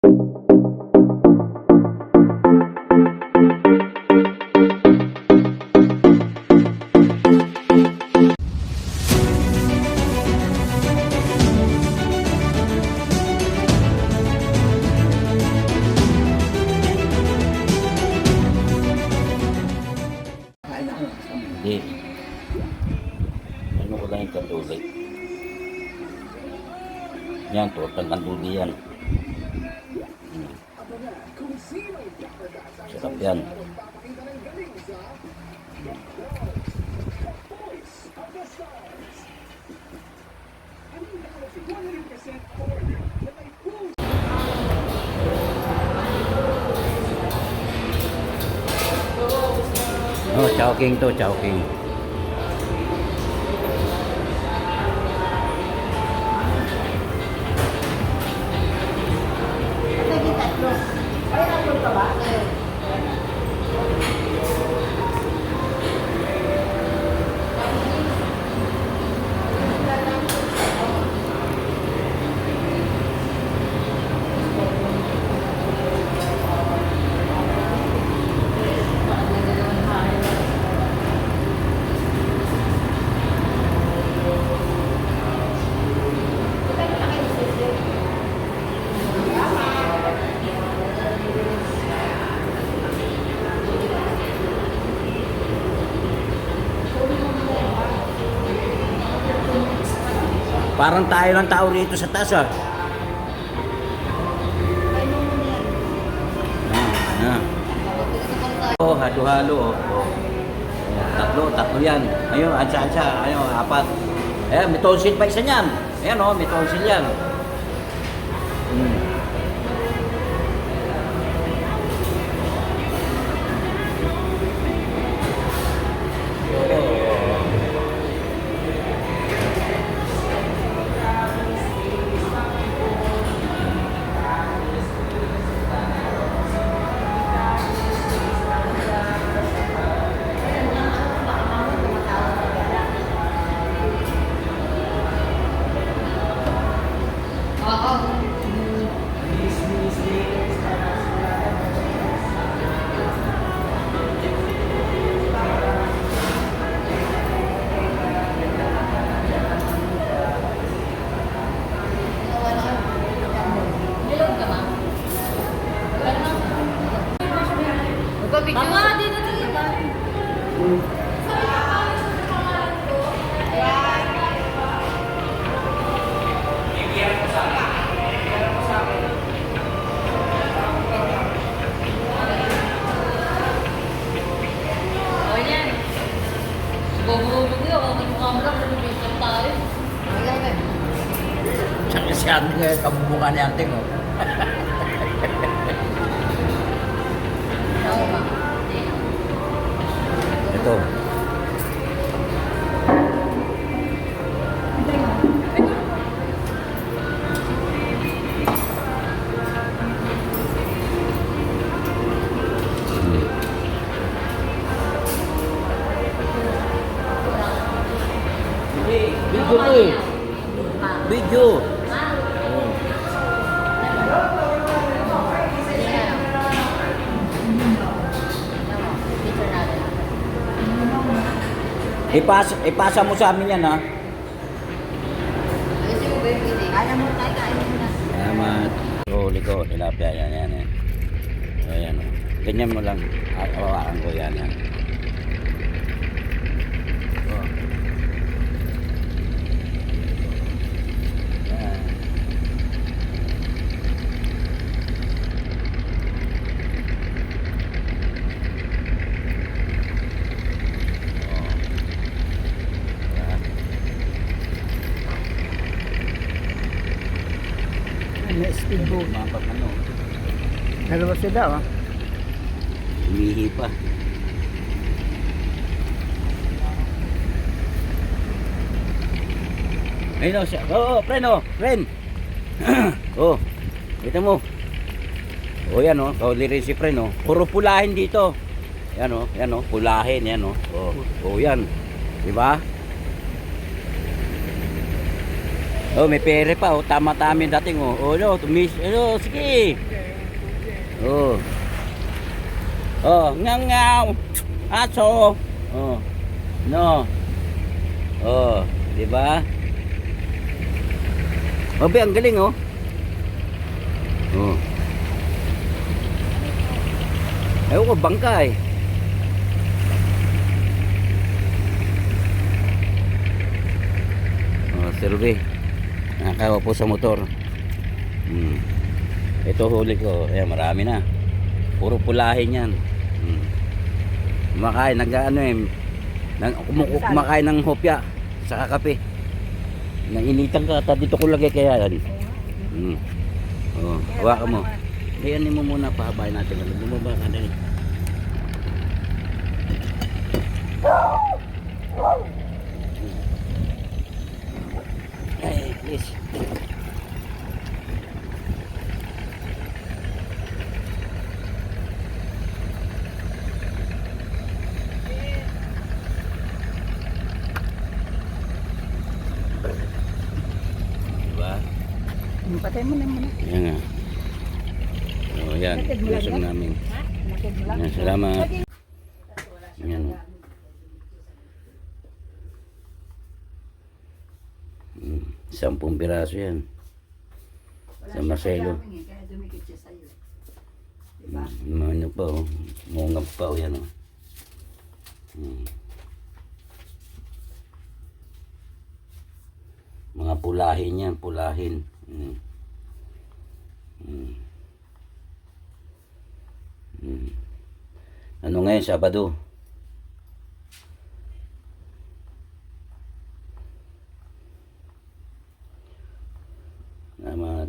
Hindi. Ano ko lang yung kanduli. Yan, tortang kanduli yan. Sarap yan. Oh, Chowking to, Chowking. Parang tayo lang tao rito sa taas ah. Oh, halo-halo oh. Tatlo yan. Ayun, ansa-ansa, ayun, apat. Eh, may tonsil pa isa niyan. Ayan oh, may tonsil yan. Mama, dito dito. O yan. Bumulog yun. Kung may mukha mo lang, nalubisap tayo. Tsaka si ate ngayon, kamumukha ni ate ko. Ito. Video to eh. Video. Ipasa mo sa amin yan ha. Kaya mo tayo, kaya mo na. Salamat. Huli ko, tilapia yan, yan. Ayan o. Ganyan mo lang. Hawakan ko yan, yan. Oh. Yan. May speedboat. Mapat ano. Dalawa sila, oh. Umihi pa. Ayun o siya. Oo, friend o. Friend. Oh. Kita mo. O yan o. Kauli rin si friend o. Puro pulahin dito. Yan o. Yan o. Pulahin. Yan o. O yan. Diba? Oh, may pere pa, oh. Tama-tama yung dating, oh. Oh, no, tumis. Oh, sige. Oh. Oh, ngangaw. Aso. Oh. No. Oh, di ba? Oh, be, ang galing, oh. Oh. Ewan ko, bangka, eh. Oh, survey. Nakakawa po sa motor. Ito huli ko. Ayan, marami na. Puro pulahin yan. Kumakain, kumakain ng hopya sa kape. Nainitan ka, dito ko lagay kaya yan. Oh, hawakan mo. Ayan mo muna, pahabayin natin. Bumaba ka dali. Ay, please. Diba? Patay mo na muna. Yan nga. Oh, yan. Lusog namin. Yan, salamat. Yan. Sampung piraso yan. Sa Marcelo. Ano pa, oh. Mungap pa, oh, yan, oh. Mga pulahin yan, pulahin. Ano ngayon, Sabado? Salamat.